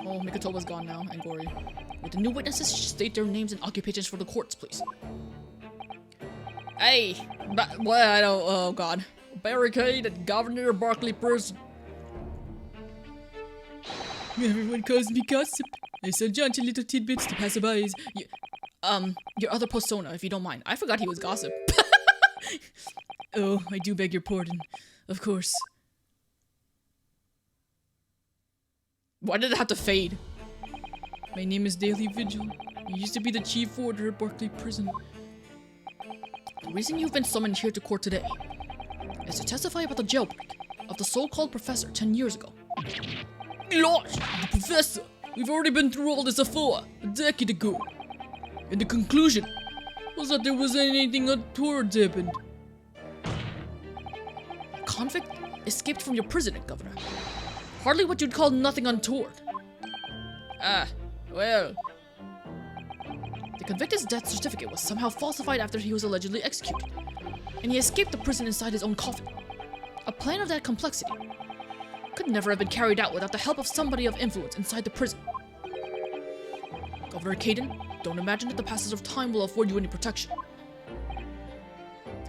Oh, Mikotoba's gone now, and Gory. Would the new witnesses state their names and occupations for the courts, please? Hey! What? I don't. Oh, God. Barricade at Governor Barkley Prison. Everyone calls me gossip. I sell jaunty little tidbits to passerbys. Your other persona, if you don't mind. I forgot he was gossip. Oh, I do beg your pardon. Of course. Why did it have to fade? My name is Daily Vigil. I used to be the chief warder at Barkley Prison. The reason you've been summoned here to court today is to testify about the jailbreak of the so-called professor 10 years ago. Lord, the professor! We've already been through all this afore, a decade ago. And the conclusion was that there wasn't anything untoward happened. A convict escaped from your prison, Governor. Hardly what you'd call nothing untoward. Well. The convicted's death certificate was somehow falsified after he was allegedly executed, and he escaped the prison inside his own coffin. A plan of that complexity could never have been carried out without the help of somebody of influence inside the prison. Governor Caden, don't imagine that the passage of time will afford you any protection.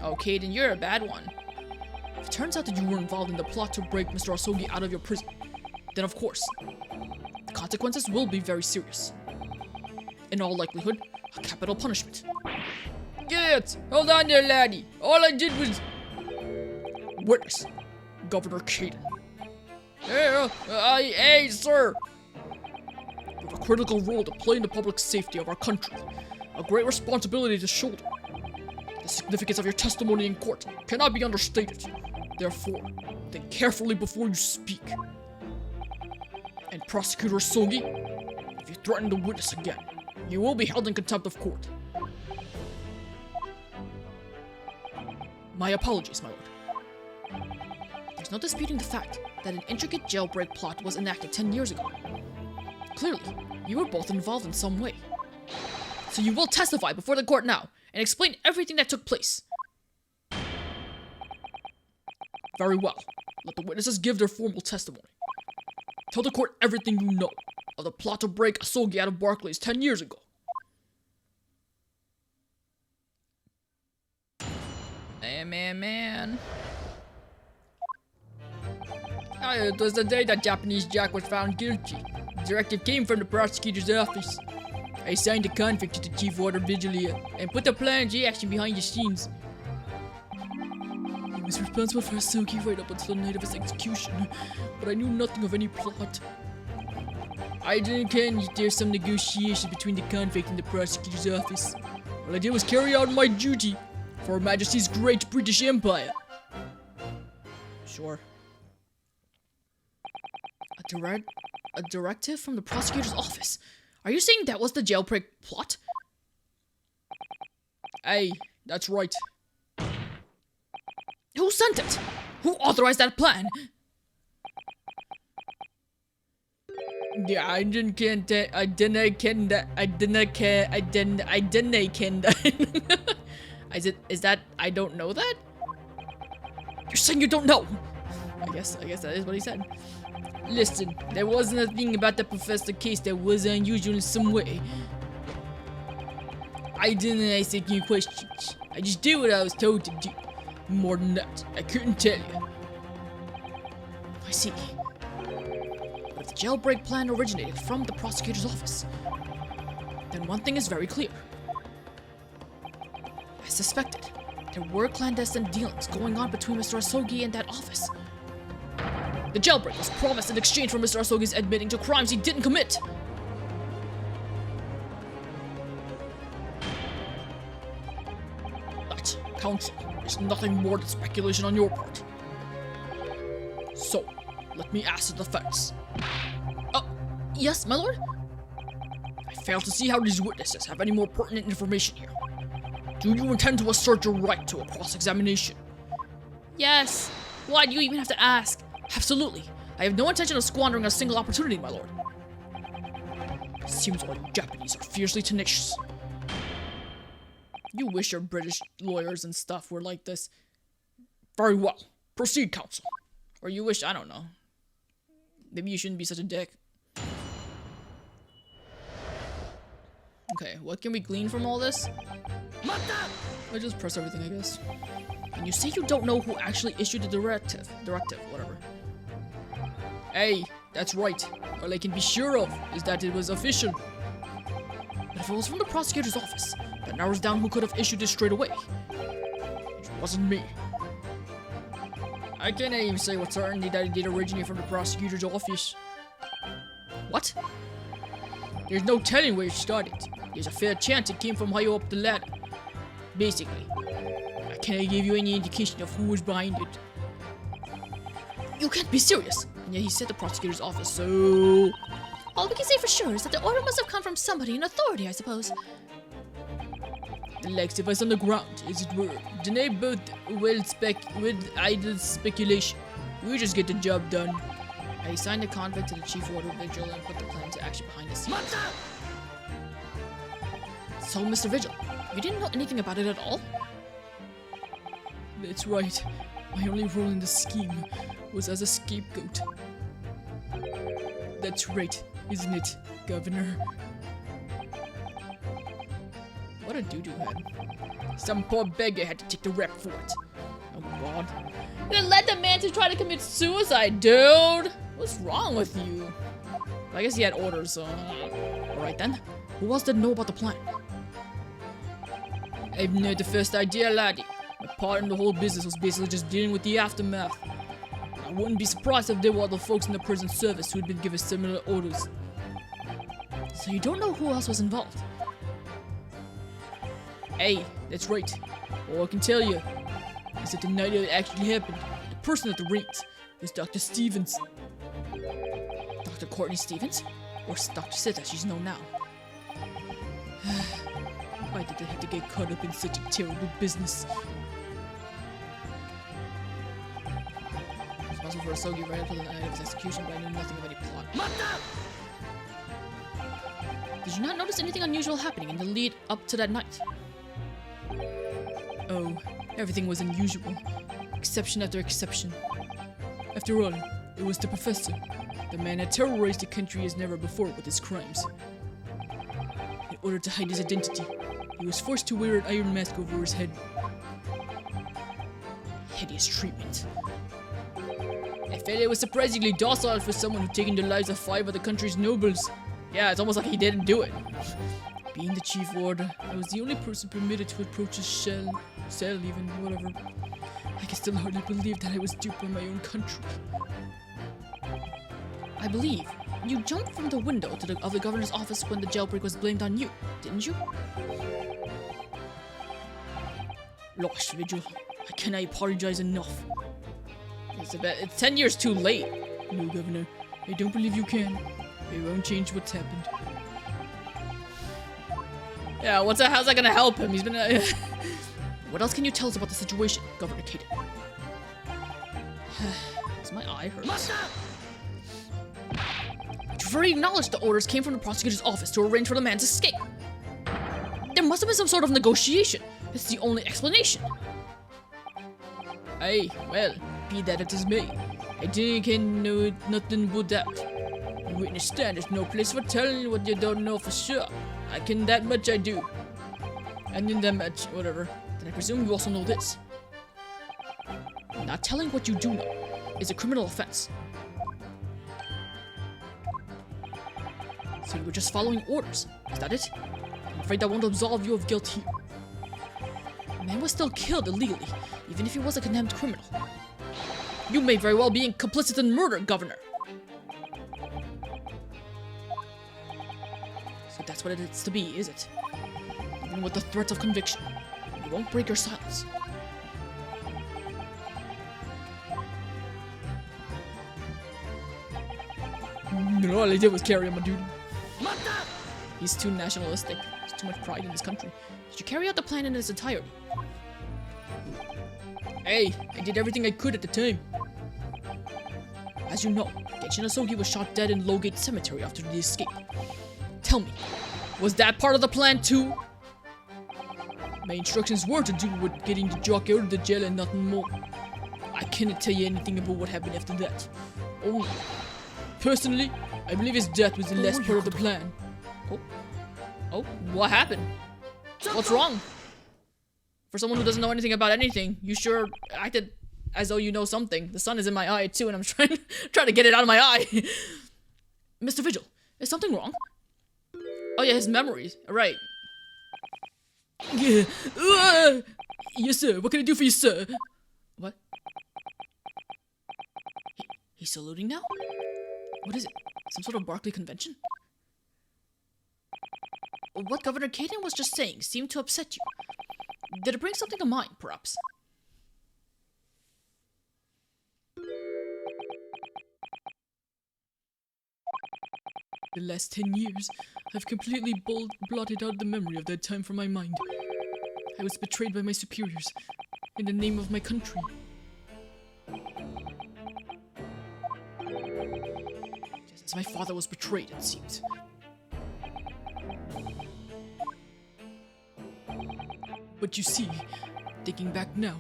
Oh, Caden, you're a bad one. If it turns out that you were involved in the plot to break Mr. Asogi out of your prison, then of course, the consequences will be very serious. In all likelihood, a capital punishment. Get! Hold on there, laddie. All I did was... Witness, Governor Caden. Hey, sir! You have a critical role to play in the public safety of our country. A great responsibility to shoulder. The significance of your testimony in court cannot be understated. Therefore, think carefully before you speak. And Prosecutor Sogi, if you threaten to witness again, you will be held in contempt of court. My apologies, my lord. There's no disputing the fact that an intricate jailbreak plot was enacted 10 years ago. Clearly, you were both involved in some way. So you will testify before the court now and explain everything that took place. Very well. Let the witnesses give their formal testimony. Tell the court everything you know of the plot to break Asogi out of Barclays 10 years ago. Man. It was the day that Japanese Jack was found guilty. The directive came from the prosecutor's office. I signed a convict to the chief warder Vigilia and put the plan into action behind the scenes. He was responsible for Asogi right up until the night of his execution, but I knew nothing of any plot. I didn't care if there's some negotiation between the convict and the prosecutor's office. All I did was carry out my duty for Her Majesty's great British Empire. Sure. A directive from the prosecutor's office? Are you saying that was the jailbreak plot? Hey, that's right. Who sent it? Who authorized that plan? Yeah, I didn't ken that. Is that I don't know that? You're saying you don't know? I guess that is what he said. Listen, there wasn't a thing about the professor case that was unusual in some way. I didn't ask any questions. I just did what I was told to do. More than that, I couldn't tell you. I see. But if the jailbreak plan originated from the prosecutor's office, then one thing is very clear. As suspected, there were clandestine dealings going on between Mr. Asogi and that office. The jailbreak was promised in exchange for Mr. Asogi's admitting to crimes he didn't commit. That, counsel, is nothing more than speculation on your part. So, let me ask the defense. Yes, my lord? I fail to see how these witnesses have any more pertinent information here. Do you intend to assert your right to a cross-examination? Yes. Why do you even have to ask? Absolutely. I have no intention of squandering a single opportunity, my lord. It seems like Japanese are fiercely tenacious. You wish your British lawyers and stuff were like this. Very well. Proceed, counsel. Or you wish, I don't know. Maybe you shouldn't be such a dick. Okay, what can we glean from all this? I just press everything, I guess. And you say you don't know who actually issued the directive, whatever. Hey, that's right. All I can be sure of is that it was official. But if it was from the prosecutor's office, that narrows down who could have issued it straight away. It wasn't me. I can't even say with certainty that it did originate from the prosecutor's office. What? There's no telling where it started. There's a fair chance it came from higher up the ladder. Basically, I can't give you any indication of who was behind it. You can't be serious! And yet he said the prosecutor's office, so... All we can say for sure is that the order must have come from somebody in authority, I suppose. The legs of us on the ground, as it were, deny both with idle speculation. We just get the job done. I assigned the convict to the chief warder Vigil and put the plan to action behind the scenes. So, Mr. Vigil, you didn't know anything about it at all? That's right. My only role in the scheme was as a scapegoat. That's right, isn't it, Governor? What a doo-doo head. Some poor beggar had to take the rep for it. Oh god. They led the man to try to commit suicide, dude! What's wrong with you? I guess he had orders, so... Alright then. Who else didn't know about the plan? I've not the first idea, laddie. My part in the whole business was basically just dealing with the aftermath. I wouldn't be surprised if there were other folks in the prison service who had been given similar orders. So you don't know who else was involved? Hey, that's right. All I can tell you is that the night it actually happened, the person at the reins was Dr. Stevens. Dr. Courtney Stevens? Or Dr. Sid as she's known now. Why did they have to get caught up in such a terrible business? Responsible for Asogi right up to the night of his execution, but I knew nothing of any plot. Did you not notice anything unusual happening in the lead up to that night? Oh, everything was unusual. Exception after exception. After all, it was the professor. The man had terrorized the country as never before with his crimes. In order to hide his identity, he was forced to wear an iron mask over his head. Hideous treatment. I felt it was surprisingly docile for someone who'd taken the lives of 5 of the country's nobles. Yeah, it's almost like he didn't do it. Being the chief warder, I was the only person permitted to approach his cell even, whatever. I can still hardly believe that I was duped by my own country. I believe you jumped from the window of the governor's office when the jailbreak was blamed on you, didn't you? Losh, Vigil, I cannot apologize enough. It's 10 years too late. No, Governor, I don't believe you can. It won't change what's happened. Yeah, how's that gonna help him? He's been What else can you tell us about the situation, Governor Caden? Does my eye hurt? You've already acknowledged the orders came from the prosecutor's office to arrange for the man's escape. There must have been some sort of negotiation. It's the only explanation. Aye, well, be that as it may, I didn't know nothing but that. In witness stand, there's no place for telling what you don't know for sure. That much I do. And in that much, whatever, then I presume you also know this. Not telling what you do know is a criminal offense. So you were just following orders, is that it? I'm afraid that won't absolve you of guilt here. The man was still killed illegally, even if he was a condemned criminal. You may very well be complicit in murder, Governor. So that's what it is to be, is it? Even with the threat of conviction, you won't break your silence. All I did was carry on my duty. He's too nationalistic. There's too much pride in his country. Did you carry out the plan in its entirety? Hey, I did everything I could at the time. As you know, Genshin Asogi was shot dead in Lowgate Cemetery after the escape. Tell me, was that part of the plan too? My instructions were to do with getting the jock out of the jail and nothing more. I cannot tell you anything about what happened after that. Personally, I believe his death was the last part of the plan. Oh. Oh, what happened? What's wrong? For someone who doesn't know anything about anything, you sure acted as though you know something. The sun is in my eye too, and I'm trying to get it out of my eye. Mr. Vigil, is something wrong? Oh yeah, his memories. Right. Yeah. Yes, sir. What can I do for you, sir? What? He's saluting now? What is it? Some sort of Barclay convention? What Governor Caden was just saying seemed to upset you. Did it bring something to mind, perhaps? The last 10 years have completely blotted out the memory of that time from my mind. I was betrayed by my superiors in the name of my country. Just as my father was betrayed, it seems. But you see, thinking back now,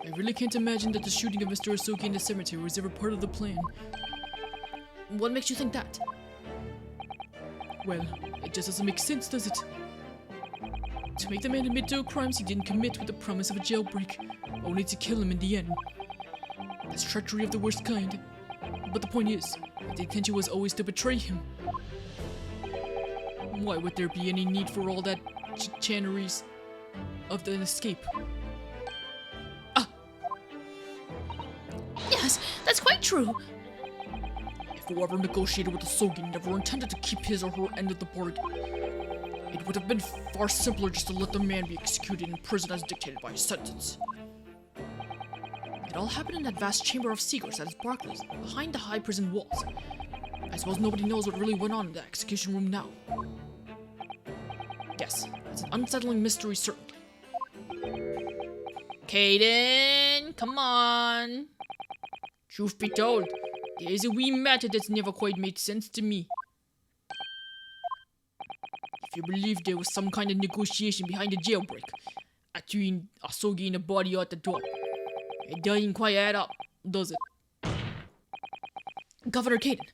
I really can't imagine that the shooting of Mr. Ryunosuke in the cemetery was ever part of the plan. What makes you think that? Well, it just doesn't make sense, does it? To make the man admit to crimes he didn't commit with the promise of a jailbreak, only to kill him in the end. That's treachery of the worst kind. But the point is, the intention was always to betray him. Why would there be any need for all that chicaneries of an escape? Ah! Yes, that's quite true. If whoever negotiated with the Sogi never intended to keep his or her end of the bargain, it would have been far simpler just to let the man be executed in prison as dictated by his sentence. It all happened in that vast chamber of secrets that is Barclays, behind the high prison walls. I suppose nobody knows what really went on in the execution room now. Yes, it's an unsettling mystery, certainly. Caden, come on. Truth be told, there is a wee matter that's never quite made sense to me. If you believe there was some kind of negotiation behind the jailbreak, between Asogi and the body at the door, it doesn't quite add up, does it? Governor Caden.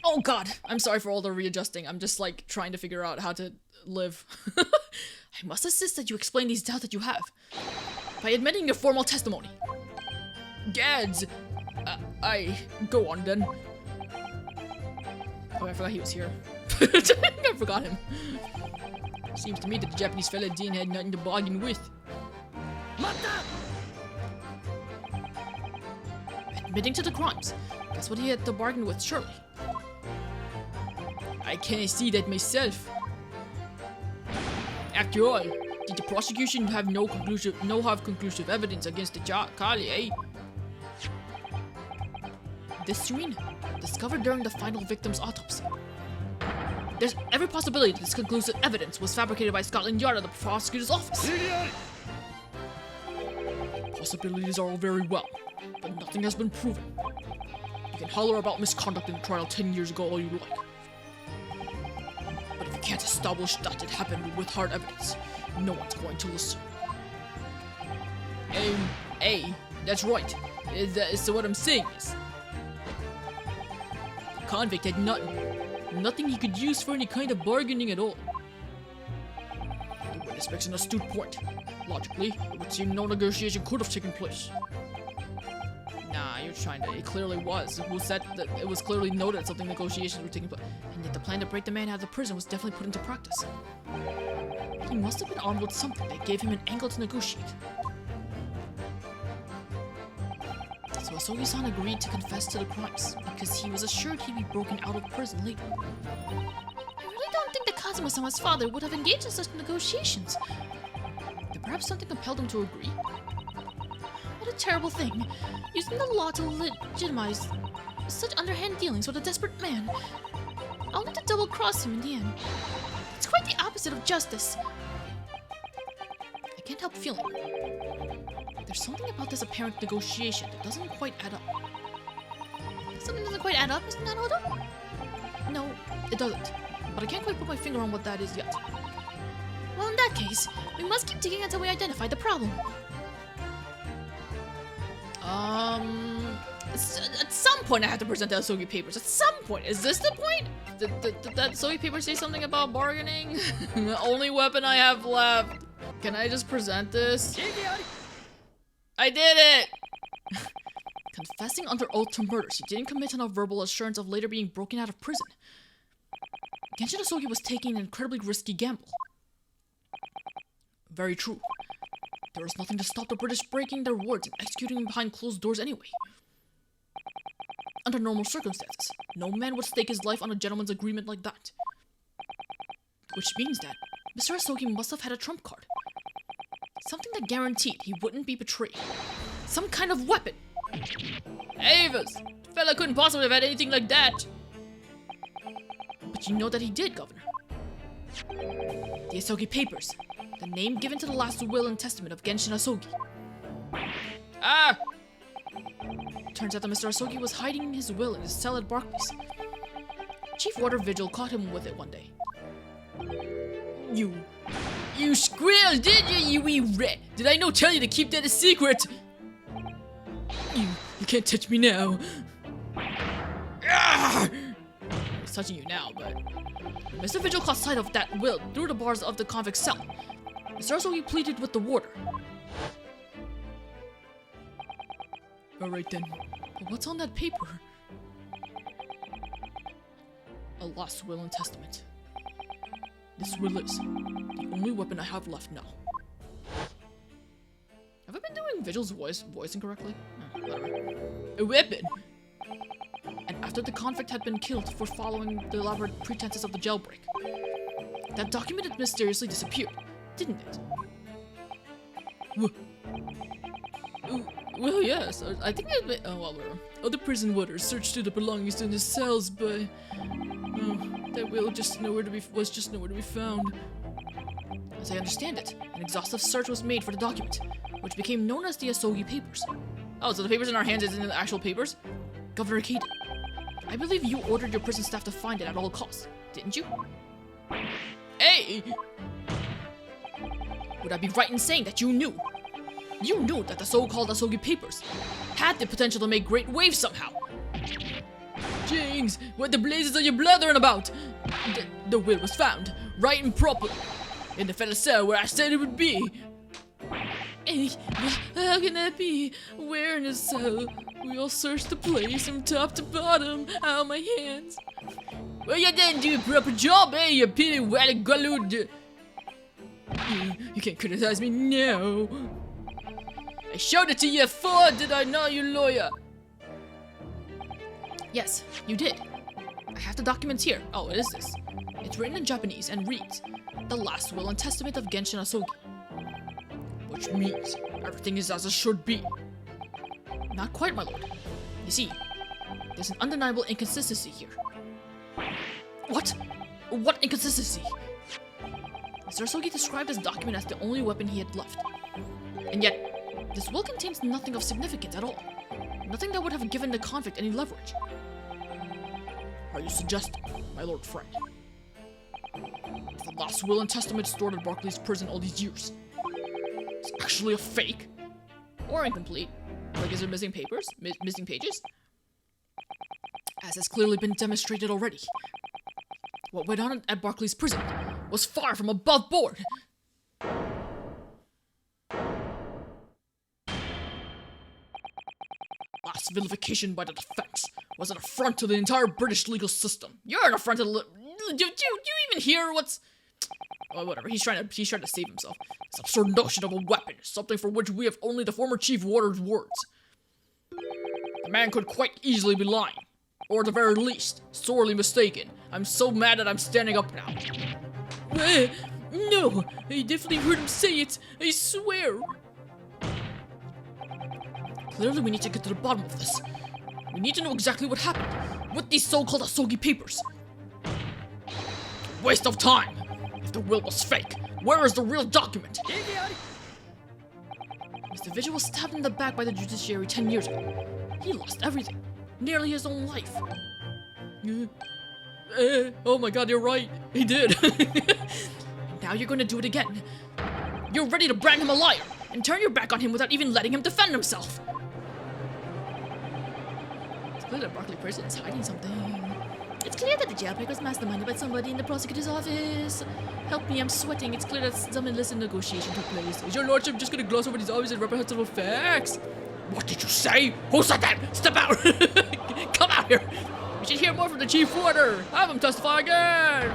Oh god, I'm sorry for all the readjusting. I'm just like trying to figure out how to live. I must insist that you explain these doubts that you have by admitting your formal testimony. Gads! Go on then. Oh, I forgot he was here. I forgot him. Seems to me that the Japanese fella didn't have nothing to bargain with. Admitting to the crimes. That's what he had to bargain with, surely. I can't see that myself. After all, did the prosecution have conclusive evidence against the Kali, eh? This you mean? Discovered during the final victim's autopsy. There's every possibility that this conclusive evidence was fabricated by Scotland Yard or the prosecutor's office. Possibilities are all very well, but nothing has been proven. You can holler about misconduct in the trial 10 years ago all you like. But if you can't establish that it happened with hard evidence, no one's going to listen. That's right. So what I'm saying is, the convict had nothing he could use for any kind of bargaining at all. The witness makes an astute point. Logically, it would seem no negotiation could have taken place. Nah, you're trying to. It clearly was. Who said that it was clearly noted that something negotiations were taking place? And yet the plan to break the man out of the prison was definitely put into practice. He must have been armed with something that gave him an angle to negotiate. So Asogi-san agreed to confess to the crimes because he was assured he'd be broken out of prison later. I really don't think that Kazuma-sama's father would have engaged in such negotiations. Did perhaps something compelled him to agree? What a terrible thing. Using the law to legitimize such underhand dealings with a desperate man, only to double-cross him in the end. It's quite the opposite of justice. I can't help feeling there's something about this apparent negotiation that doesn't quite add up. Something doesn't quite add up, Mr. Naruhodo? No, it doesn't. But I can't quite put my finger on what that is yet. Well, in that case, we must keep digging until we identify the problem. At some point I have to present the Asogi papers. At some point. Is this the point? Did that Asogi paper say something about bargaining? The only weapon I have left. Can I just present this? I did it! Confessing under oath to murder, she didn't commit on a verbal assurance of later being broken out of prison. Genshin Asogi was taking an incredibly risky gamble. Very true. There was nothing to stop the British breaking their words and executing behind closed doors anyway. Under normal circumstances, no man would stake his life on a gentleman's agreement like that. Which means that Mr. Asogi must have had a trump card. Something that guaranteed he wouldn't be betrayed. Some kind of weapon. Avis! The fella couldn't possibly have had anything like that. But you know that he did, Governor. The Asogi Papers. The name given to the last will and testament of Genshin Asogi. Ah! Turns out that Mr. Asogi was hiding his will in his cell at Barclays. Chief Water Vigil caught him with it one day. You squealed, did you, you wee rat? Did I not tell you to keep that a secret? You can't touch me now. Ah! He's touching you now, but... Mr. Vigil caught sight of that will through the bars of the convict cell. Mr. Asogi pleaded with the warder. Alright then, but what's on that paper? A lost will and testament. This will is the only weapon I have left now. Have I been doing Vigil's voice incorrectly? Whatever. A weapon! And after the convict had been killed for following the elaborate pretenses of the jailbreak, that document had mysteriously disappeared, didn't it? Well, yes, I think it may— oh, well, other prison warders searched through the belongings in his cells, but that will was just nowhere to be found. As I understand it, an exhaustive search was made for the document, which became known as the Asogi Papers. Oh, so the papers in our hands isn't the actual papers? Governor Kaden, I believe you ordered your prison staff to find it at all costs, didn't you? Hey! Would I be right in saying that you knew? You knew that the so-called Asogi Papers had the potential to make great waves somehow. Jinx, what the blazes are you blathering about? The will was found, right and proper, in the feather cell where I said it would be. Hey, how can that be? Where in the cell? We all searched the place from top to bottom. Ow, my hands. Well, you didn't do a proper job, eh, you pitty wally galood. You can't criticize me now. I showed it to you before, did I not, you lawyer? Yes, you did. I have the documents here. Oh, what is this? It's written in Japanese and reads, "The last will and testament of Genshin Asogi." Which means everything is as it should be. Not quite, my lord. You see, there's an undeniable inconsistency here. What? What inconsistency? Mr. Asogi described this document as the only weapon he had left. And yet, this will contains nothing of significance at all. Nothing that would have given the convict any leverage. Are you suggesting, my lord friend, the last will and testament stored at Barclays prison all these years is actually a fake? Or incomplete? Like, is there missing papers? Missing pages? As has clearly been demonstrated already, what went on at Barclays prison was far from above board. Last vilification by the defense was an affront to the entire British legal system. You're an affront to the do you even hear what's... Oh, whatever, he's trying to save himself. This absurd notion of a weapon, something for which we have only the former Chief Warder's words. The man could quite easily be lying, or at the very least, sorely mistaken. I'm so mad that I'm standing up now. No, I definitely heard him say it, I swear. Clearly we need to get to the bottom of this. We need to know exactly what happened with these so-called Asogi Papers. Waste of time! If the will was fake, where is the real document? Mr. Vigil was stabbed in the back by the judiciary 10 years ago. He lost everything, nearly his own life. Oh my god, you're right, he did. Now you're gonna do it again. You're ready to brand him a liar, and turn your back on him without even letting him defend himself. clear that Barclay President's hiding something. It's clear that the jailbreak was masterminded by somebody in the prosecutor's office. Help me, I'm sweating. It's clear that some illicit negotiation took place. Is your lordship just gonna gloss over these obvious and reprehensible facts? What did you say? Who said that? Step out! Come out here! We should hear more from the chief warder. Have him testify again!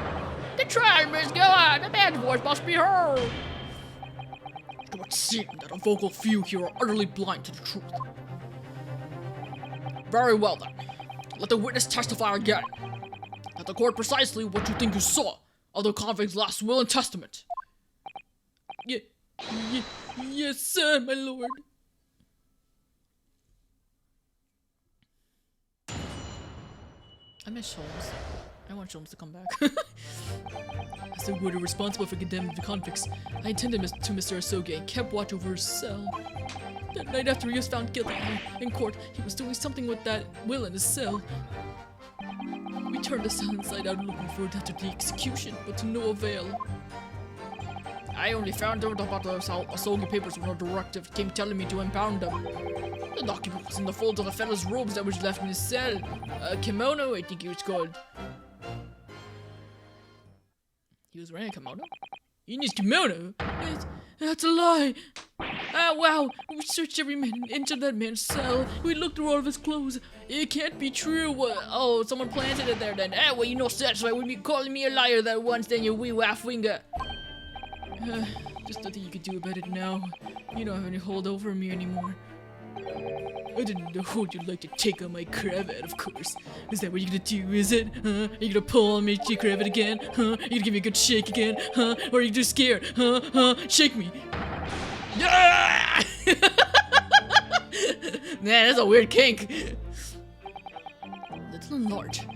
The trial, Miss, go on. The man's voice must be heard. It would seem that a vocal few here are utterly blind to the truth. Very well then. Let the witness testify again. Tell the court precisely what you think you saw of the convict's last will and testament. Yes, sir, my lord. I miss Sholmes. I want Sholmes to come back. As the warder responsible for condemning the convicts, I attended to Mr. Asoge and kept watch over his cell. That night after he was found guilty in court, he was doing something with that will in his cell. We turned the cell inside out looking for it after the execution, but to no avail. I only found out about the Asoge papers when a directive came telling me to impound them. The document was in the folds of the fellow's robes that was left in his cell. A kimono, I think it was called. He was wearing a kimono? In his kimono? That's a lie! Ah, wow! We searched every inch of that man's cell. We looked through all of his clothes. It can't be true. Oh, someone planted it there then. Ah, well, you know, that's why when you calling me a liar that once, then you wee waff finger. Just nothing you could do about it now. You don't have any hold over me anymore. I didn't know you'd like to take on my cravat, of course. Is that what you're gonna do, is it? Huh? Are you gonna pull on me, your cravat again? Huh? Are you gonna give me a good shake again? Huh? Or are you just scared? Huh? Huh? Shake me! Yeah! Man, that's a weird kink. Little and large.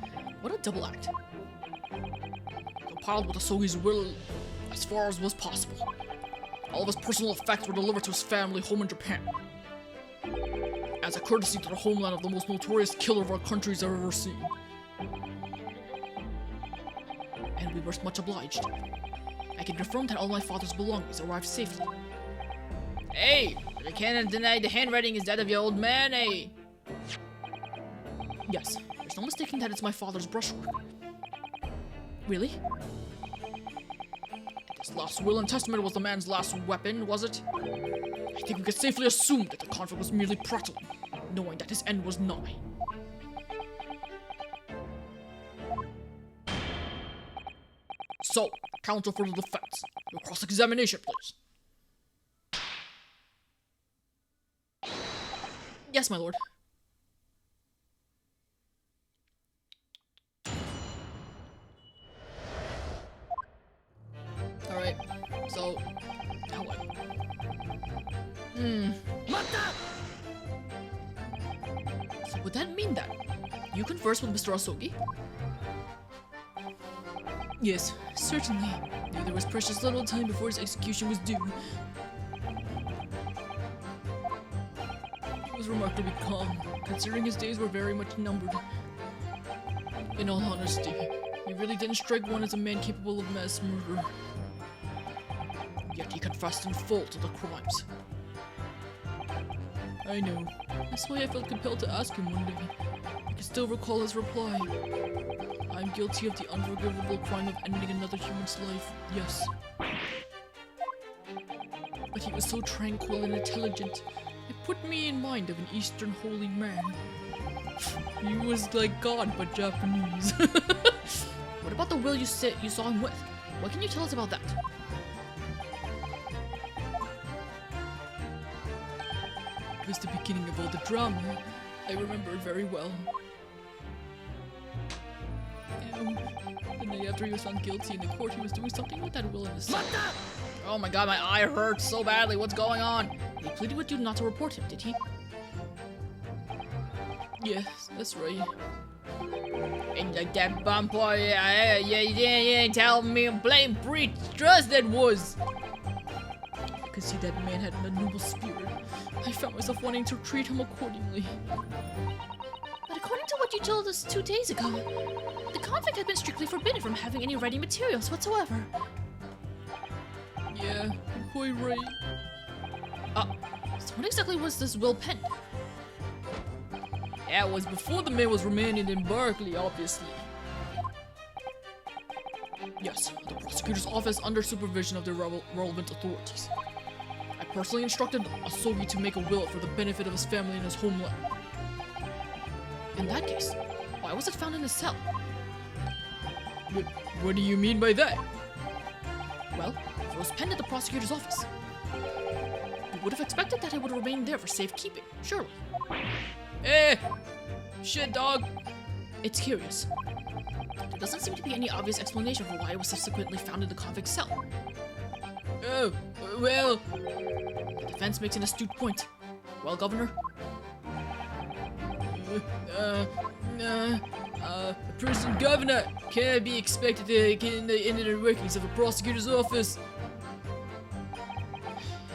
What a double act. Compiled with Asogi's will as far as was possible. All of his personal effects were delivered to his family home in Japan. As a courtesy to the homeland of the most notorious killer of our countries I've ever seen. And we were much obliged. I can confirm that all my father's belongings arrived safely. Hey! I cannot deny the handwriting is that of your old man, eh? Yes, there's no mistaking that it's my father's brushwork. Really? This last will and testament was the man's last weapon, was it? I think we could safely assume that the conflict was merely prattling, knowing that his end was nigh. So, counsel for the defense. Your cross-examination, please. Yes, my lord. Alright, so... now what? So would that mean that you conversed with Mr. Asogi? Yes, certainly. There was precious little time before his execution was due. He was remarkably calm, considering his days were very much numbered. In all honesty, he really didn't strike one as a man capable of mass murder. Yet he confessed in full to the crimes. I know. That's why I felt compelled to ask him one day. I can still recall his reply. I'm guilty of the unforgivable crime of ending another human's life, yes. But he was so tranquil and intelligent. It put me in mind of an Eastern holy man. He was like God, but Japanese. What about the will you saw him with? What can you tell us about that? It was the beginning of all the drama. I remember it very well. The night after he was found guilty in the court, he was doing something with that will in his cell. Oh my god, my eye hurts so badly. What's going on? He pleaded with you not to report him, did he? Yes, that's right. And like that bum boy, yeah, tell me, blame breach trust that was. I could see that man had a noble spirit. I found myself wanting to treat him accordingly. But according to what you told us 2 days ago, the convict had been strictly forbidden from having any writing materials whatsoever. Yeah, you're quite right. So what exactly was this will penned? That was before the man was remanded in Berkeley, obviously. Yes, the prosecutor's office under supervision of the relevant authorities. I personally instructed Asogi to make a will for the benefit of his family and his homeland. In that case, why was it found in his cell? What do you mean by that? Well, if it was penned at the prosecutor's office, you would have expected that it would remain there for safekeeping, surely. Shit, dog. It's curious. There doesn't seem to be any obvious explanation for why it was subsequently found in the convict's cell. Oh, well... The defense makes an astute point. Well, Governor? A prison governor can't be expected to get in the inner workings of a prosecutor's office.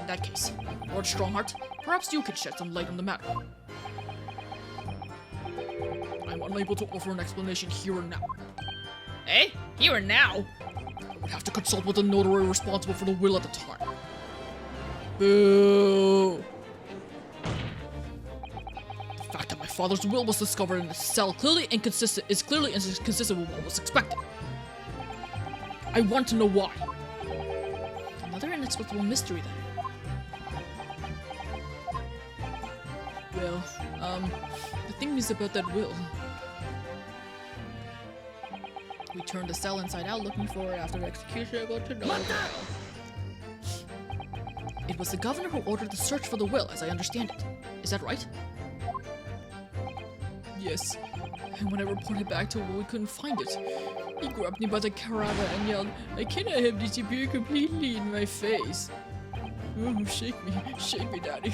In that case, Lord Strongheart, perhaps you could shed some light on the matter. I'm unable to offer an explanation here and now. Eh? Here and now? I would have to consult with the notary responsible for the will at the time. Boo! The fact that my father's will was discovered in the cell is clearly inconsistent with what was expected. I want to know why. Another inexplicable mystery then. Well, the thing is about that will. We turned the cell inside out looking for it after the execution. I got to know. It was the governor who ordered the search for the will, as I understand it. Is that right? Yes. And when I reported back to him, we couldn't find it. He grabbed me by the karata and yelled, "I cannot have disappeared completely in my face." Oh, shake me, Daddy.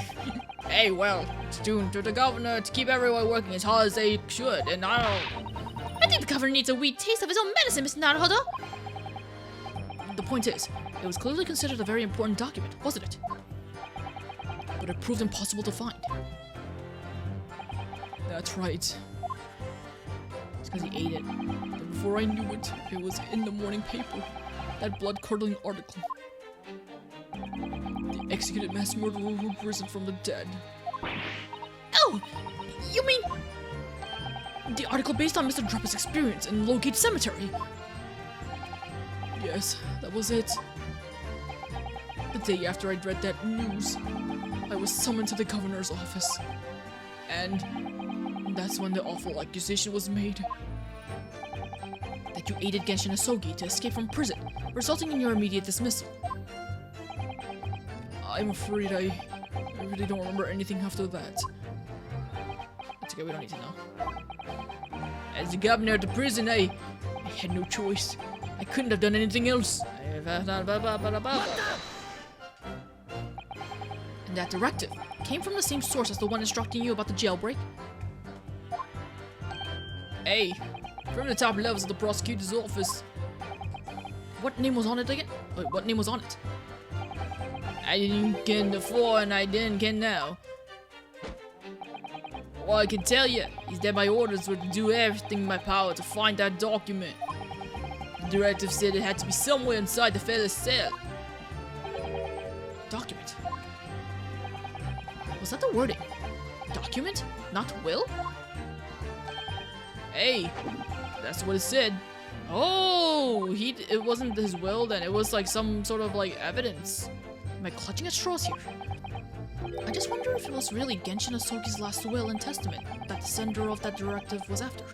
Hey, well, it's due to the governor to keep everyone working as hard as they should, and I think the governor needs a wee taste of his own medicine, Mr. Naruhodo. The point is, it was clearly considered a very important document, wasn't it? But it proved impossible to find. That's right. It's because he ate it. And before I knew it, it was in the morning paper. That blood-curdling article. The executed mass murderer who risen from the dead. Oh! You mean... The article based on Mr. Druppa's experience in Lowgate Cemetery. Yes, that was it. The day after I'd read that news, I was summoned to the governor's office. And that's when the awful accusation was made. That you aided Genshin Asogi to escape from prison, resulting in your immediate dismissal. I'm afraid I really don't remember anything after that. It's okay, we don't need to know. As the governor of the prison, I had no choice. I couldn't have done anything else. And that directive came from the same source as the one instructing you about the jailbreak? Hey, from the top levels of the prosecutor's office. What name was on it again? Wait, what name was on it? I didn't get before and I didn't get now. All I can tell you is that my orders were to do everything in my power to find that document. The directive said it had to be somewhere inside the feather cell. Document? Was that the wording? Document? Not will? Hey, that's what it said. Oh, it wasn't his will then. It was like some sort of like evidence. Am I clutching at straws here? I just wonder if it was really Genshin Asogi's last will and testament that the sender of that directive was after.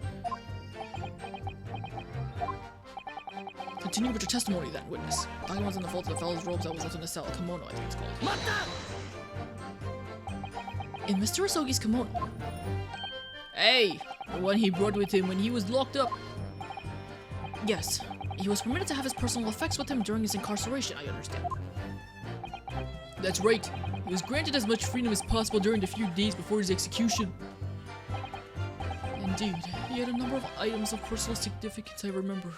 Continue with your testimony then, witness. Documents in the fold of the fellow's robes that was left in the cell. Kimono, I think it's called. In Mr. Asogi's kimono. Hey, the one he brought with him when he was locked up. Yes, he was permitted to have his personal effects with him during his incarceration, I understand. That's right. He was granted as much freedom as possible during the few days before his execution. Indeed, he had a number of items of personal significance, I remember.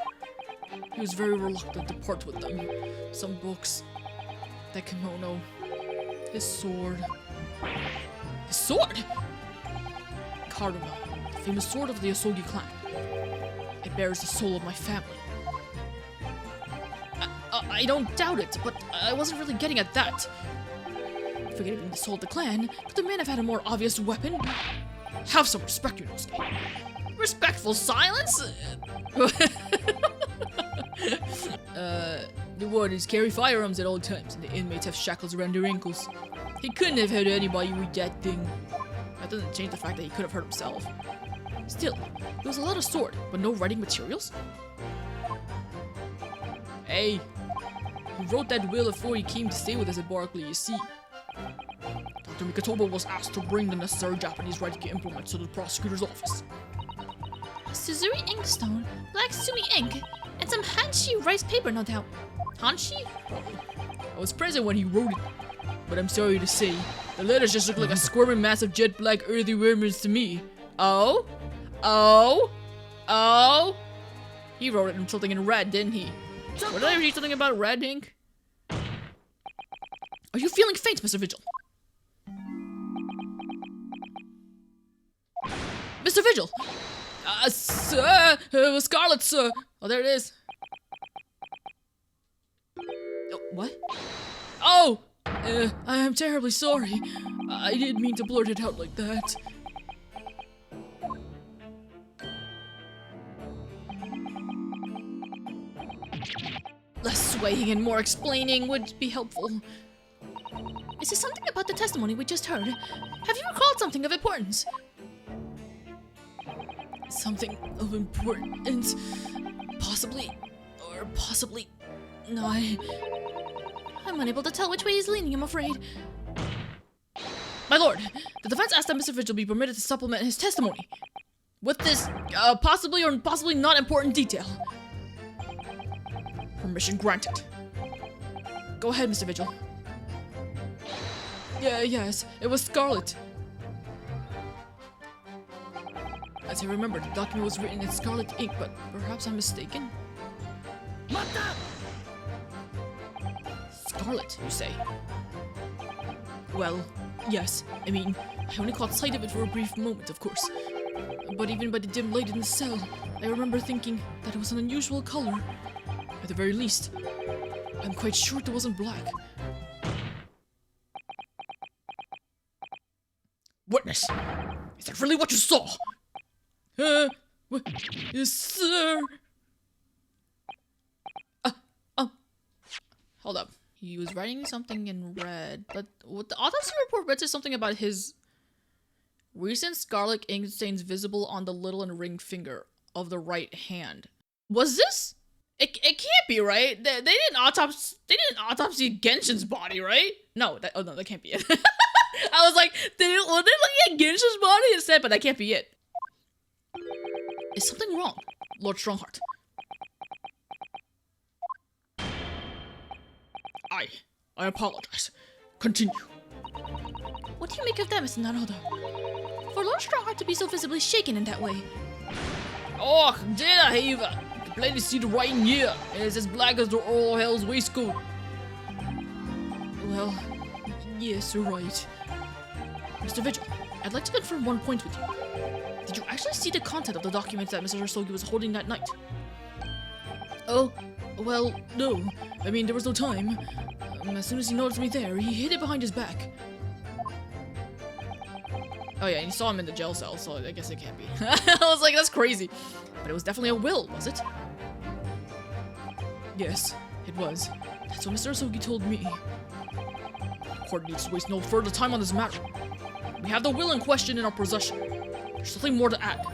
He was very reluctant to part with them. Some books, that kimono, his sword. His sword? Karuma, the famous sword of the Asogi clan. It bears the soul of my family. I don't doubt it, but I wasn't really getting at that. Forgetting the soul of the clan, could the man have had a more obvious weapon? Have some respect, Ryunosuke. Respectful silence? The wardens carry firearms at all times, and the inmates have shackles around their ankles. He couldn't have hurt anybody with that thing. That doesn't change the fact that he could have hurt himself. Still, there was a lot of sword, but no writing materials. Hey, he wrote that will before he came to stay with us at Barclay, you see. Dr. Mikotoba was asked to bring the necessary Japanese writing implements to the prosecutor's office. Suzuri inkstone, black sumi ink, and some Hanshi rice paper, no doubt. Hanshi? Probably. I was present when he wrote it, but I'm sorry to say, the letters just look like a squirming mass of jet black earthy worms to me. Oh? Oh? Oh? He wrote it in something in red, didn't he? What did I read something about red ink? Are you feeling faint, Mr. Vigil? Mr. Vigil! Sir! Scarlet, sir! Oh, there it is. Oh, what? Oh! I am terribly sorry. I didn't mean to blurt it out like that. Less swaying and more explaining would be helpful. Is there something about the testimony we just heard? Have you recalled something of importance? Something of importance? Possibly, or possibly not. I'm unable to tell which way he's leaning, I'm afraid. My lord, the defense asked that Mr. Vigil be permitted to supplement his testimony with this possibly or possibly not important detail. Permission granted. Go ahead, Mr. Vigil. Yes, it was Scarlet. As I remember, the document was written in scarlet ink, but perhaps I'm mistaken? Scarlet, you say? Well, yes. I mean, I only caught sight of it for a brief moment, of course. But even by the dim light in the cell, I remember thinking that it was an unusual color. At the very least, I'm quite sure it wasn't black. Witness! Is that really what you saw? Yes, sir. Hold up. He was writing something in red, but what the autopsy report read says something about his recent scarlet ink stains visible on the little and ring finger of the right hand. Was this? It can't be, right? They didn't autopsy Genshin's body, right? No, that can't be it. I was like, they're looking at Genshin's body instead, but that can't be it. Is something wrong, Lord Strongheart? I apologize. Continue. What do you make of that, Mr. Naruhodo? For Lord Strongheart to be so visibly shaken in that way. Oh, dear Hava. You can plainly see the writing here. It is as black as the all hell's waistcoat. Well, yes, you're right. Mr. Vigil, I'd like to confirm one point with you. Did you actually see the content of the documents that Mr. Ryunosuke was holding that night? Oh, well, no. I mean, there was no time. As soon as he noticed me there, he hid it behind his back. Oh yeah, and you saw him in the jail cell, so I guess it can't be. I was like, that's crazy. But it was definitely a will, was it? Yes, it was. That's what Mr. Ryunosuke told me. The court needs to waste no further time on this matter. We have the will in question in our possession. There's nothing more to add.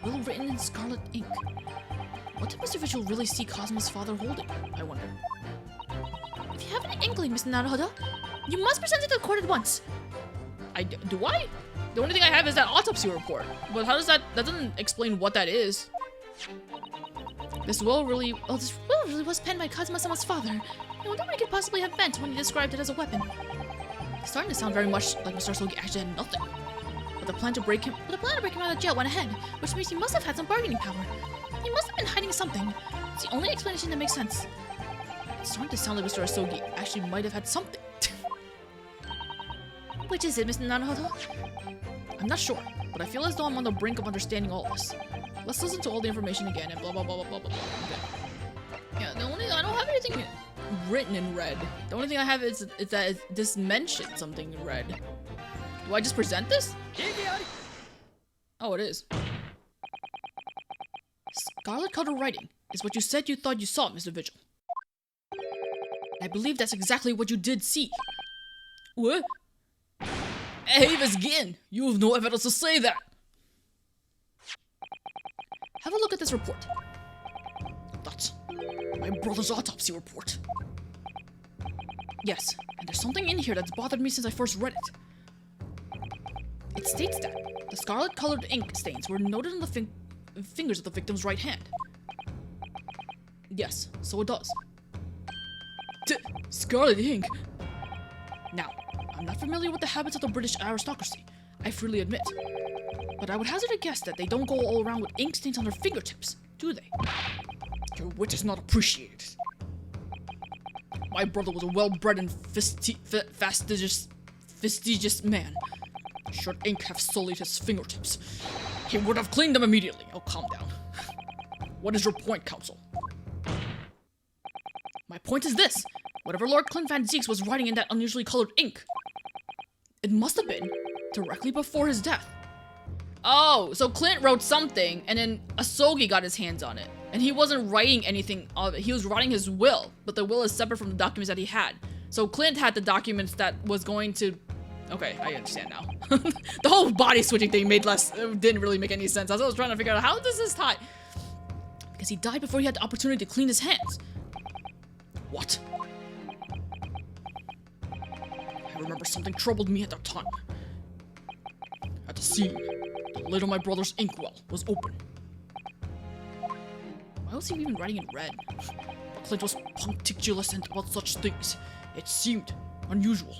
Will written in scarlet ink. What did Mr. Vigil really see Cosmo's father holding, I wonder? If you have an inkling, Mr. Naruhodo, you must present it to the court at once. Do I? The only thing I have is that autopsy report. But how does that doesn't explain what that is. This will really was penned by Kazuma-sama's father. I wonder what he could possibly have meant when he described it as a weapon. It's starting to sound very much like Mr. Ryunosuke actually had nothing. But the plan to break him out of jail went ahead, which means he must have had some bargaining power. He must have been hiding something. It's the only explanation that makes sense. It's starting to sound like Mr. Ryunosuke actually might have had something. Which is it, Mr. Naruhodo? I'm not sure, but I feel as though I'm on the brink of understanding all this. Let's listen to all the information again and blah blah blah blah blah blah. Okay. Yeah, I don't have anything written in red. The only thing I have is that this mentioned something in red. Do I just present this? Oh, it is. Scarlet colored writing is what you said you thought you saw, Mr. Vigil. I believe that's exactly what you did see. What? Hey, again! You have no evidence to say that! Have a look at this report. That's my brother's autopsy report. Yes, and there's something in here that's bothered me since I first read it. It states that the scarlet-colored ink stains were noted on the fingers of the victim's right hand. Yes, so it does. Scarlet ink? Now, I'm not familiar with the habits of the British aristocracy, I freely admit. But I would hazard a guess that they don't go all around with ink stains on their fingertips, do they? Your wit is not appreciated. My brother was a well-bred and fastidious man. Should ink have sullied his fingertips, he would have cleaned them immediately. Oh, calm down. What is your point, counsel? My point is this. Whatever Lord Clint Van Zieks was writing in that unusually colored ink, it must have been directly before his death. Oh, so Clint wrote something, and then Asogi got his hands on it. And he wasn't writing anything of it. He was writing his will, but the will is separate from the documents that he had. So Clint had the documents that was going to... Okay, I understand now. The whole body switching thing didn't really make any sense. I was trying to figure out, how does this tie? Because he died before he had the opportunity to clean his hands. What? I remember something troubled me at the time. At the scene, the lid of my brother's inkwell was open. Why was he even writing in red? But Clint was punctilious about such things. It seemed unusual.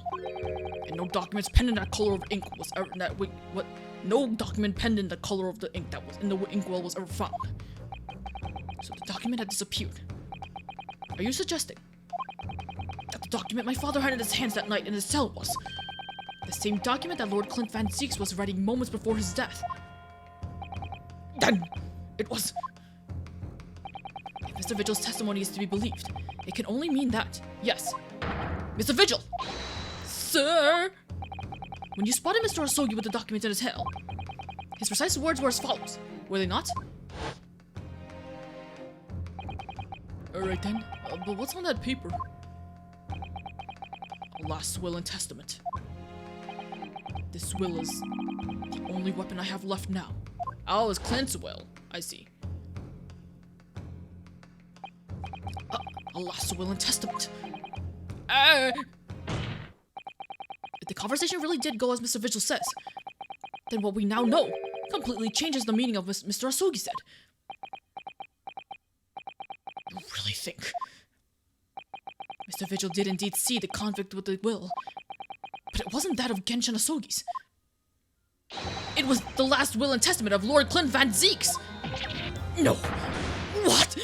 And no documents penned in that color of ink was ever no document penned in the color of the ink that was in the inkwell was ever found. So the document had disappeared. Are you suggesting that the document my father had in his hands that night in his cell was the same document that Lord Clint Van Zieks was writing moments before his death? Then it was... If Mr. Vigil's testimony is to be believed, it can only mean that, yes. Mr. Vigil! Sir! When you spotted Mr. Asogi with the documents in his hand, his precise words were as follows, were they not? Alright then, but what's on that paper? A last will and testament. This will is the only weapon I have left now. Oh, it's Clint's will. I see. A last will and testament. If the conversation really did go as Mr. Vigil says, then what we now know completely changes the meaning of what Mr. Asogi said. You really think Mr. Vigil did indeed see the convict with the will, but it wasn't that of Genshin Asogi's. It was the last will and testament of Lord Clint Van Zieks. No. What?